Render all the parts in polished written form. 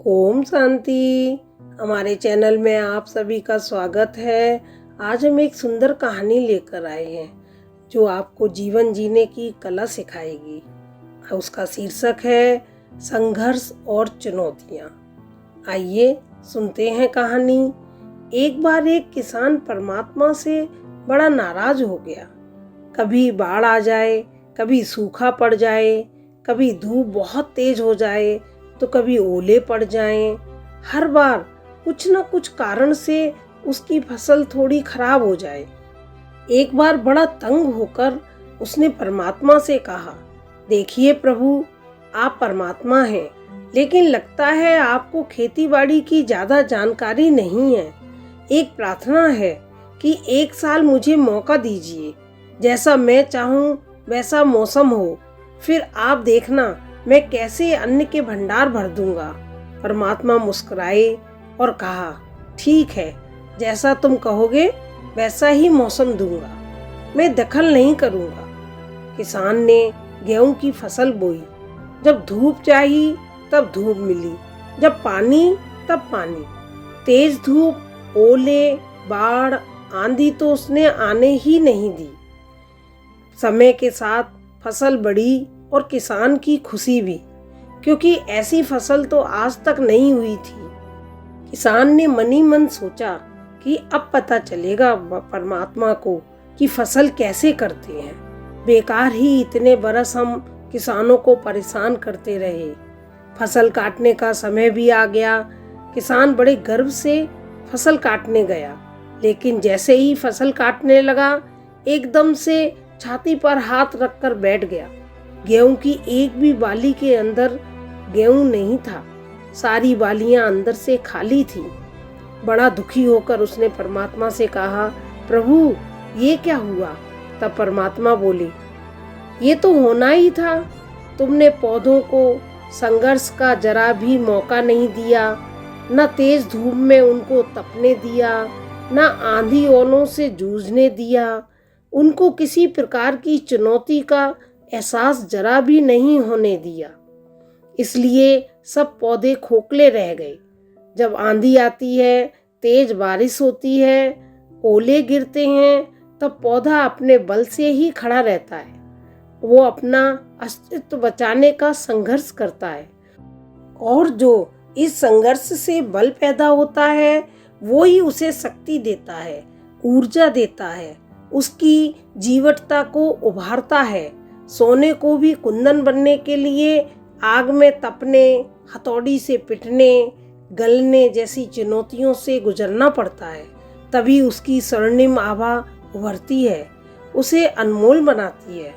ओम शांति। हमारे चैनल में आप सभी का स्वागत है। आज हम एक सुंदर कहानी लेकर आए हैं जो आपको जीवन जीने की कला सिखाएगी। उसका शीर्षक है संघर्ष और चुनौतियाँ। आइए सुनते हैं कहानी। एक बार एक किसान परमात्मा से बड़ा नाराज हो गया। कभी बाढ़ आ जाए, कभी सूखा पड़ जाए, कभी धूप बहुत तेज हो जाए तो कभी ओले पड़ जाएं। हर बार कुछ न कुछ कारण से उसकी फसल थोड़ी खराब हो जाए। एक बार बड़ा तंग होकर उसने परमात्मा से कहा, देखिए प्रभु, आप परमात्मा हैं, लेकिन लगता है आपको खेतीबाड़ी की ज्यादा जानकारी नहीं है। एक प्रार्थना है कि एक साल मुझे मौका दीजिए, जैसा मैं चाहूं वैसा मौसम हो, फिर आप देखना मैं कैसे अन्न के भंडार भर दूंगा। परमात्मा मुस्कुराए और कहा, ठीक है, जैसा तुम कहोगे वैसा ही मौसम दूंगा, मैं दखल नहीं करूंगा। किसान ने गेहूं की फसल बोई। जब धूप चाहिए तब धूप मिली, जब पानी तब पानी। तेज धूप, ओले, बाढ़, आंधी तो उसने आने ही नहीं दी। समय के साथ फसल बढ़ी और किसान की खुशी भी, क्योंकि ऐसी फसल तो आज तक नहीं हुई थी। किसान ने मनी मन सोचा कि अब पता चलेगा परमात्मा को कि फसल कैसे करते हैं। बेकार ही इतने बरस हम किसानों को परेशान करते रहे। फसल काटने का समय भी आ गया। किसान बड़े गर्व से फसल काटने गया, लेकिन जैसे ही फसल काटने लगा एकदम से छाती पर हाथ रखकर बैठ गया। गेहूं की एक भी बाली के अंदर गेहूं नहीं था, सारी बालियां अंदर से खाली थी। बड़ा दुखी होकर उसने परमात्मा से कहा, प्रभु ये क्या हुआ? तब परमात्मा बोले, ये तो होना ही था। तुमने पौधों को संघर्ष का जरा भी मौका नहीं दिया, न तेज धूप में उनको तपने दिया, न आंधी ओलों से जूझने दिया। उनको किसी प्रकार की चुनौती का एहसास जरा भी नहीं होने दिया, इसलिए सब पौधे खोखले रह गए। जब आंधी आती है, तेज बारिश होती है, ओले गिरते हैं, तब पौधा अपने बल से ही खड़ा रहता है। वो अपना अस्तित्व बचाने का संघर्ष करता है, और जो इस संघर्ष से बल पैदा होता है वो ही उसे शक्ति देता है, ऊर्जा देता है, उसकी जीवटता को उभारता है। सोने को भी कुंदन बनने के लिए आग में तपने, हथौड़ी से पिटने, गलने जैसी चुनौतियों से गुजरना पड़ता है, तभी उसकी स्वर्णिम आभा उभरती है, उसे अनमोल बनाती है।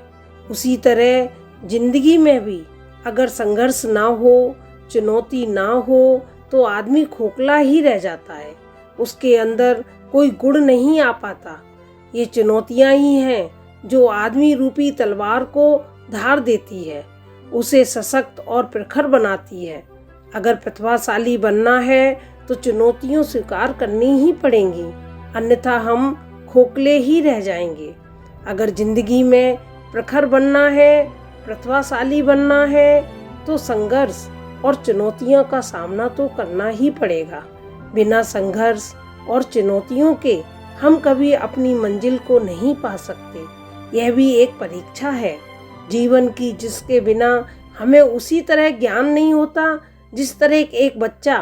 उसी तरह जिंदगी में भी अगर संघर्ष ना हो, चुनौती ना हो, तो आदमी खोखला ही रह जाता है, उसके अंदर कोई गुण नहीं आ पाता। ये चुनौतियां ही हैं जो आदमी रूपी तलवार को धार देती है, उसे सशक्त और प्रखर बनाती है। अगर प्रतिभाशाली बनना है तो चुनौतियों स्वीकार करनी ही पड़ेंगी, अन्यथा हम खोखले ही रह जाएंगे। अगर जिंदगी में प्रखर बनना है, प्रतिभाशाली बनना है, तो संघर्ष और चुनौतियों का सामना तो करना ही पड़ेगा। बिना संघर्ष और चुनौतियों के हम कभी अपनी मंजिल को नहीं पा सकते। यह भी एक परीक्षा है जीवन की, जिसके बिना हमें उसी तरह ज्ञान नहीं होता जिस तरह एक बच्चा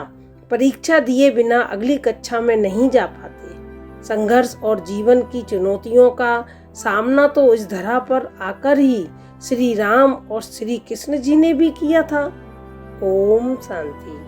परीक्षा दिए बिना अगली कक्षा में नहीं जा पाते। संघर्ष और जीवन की चुनौतियों का सामना तो इस धरा पर आकर ही श्री राम और श्री कृष्ण जी ने भी किया था। ओम शांति।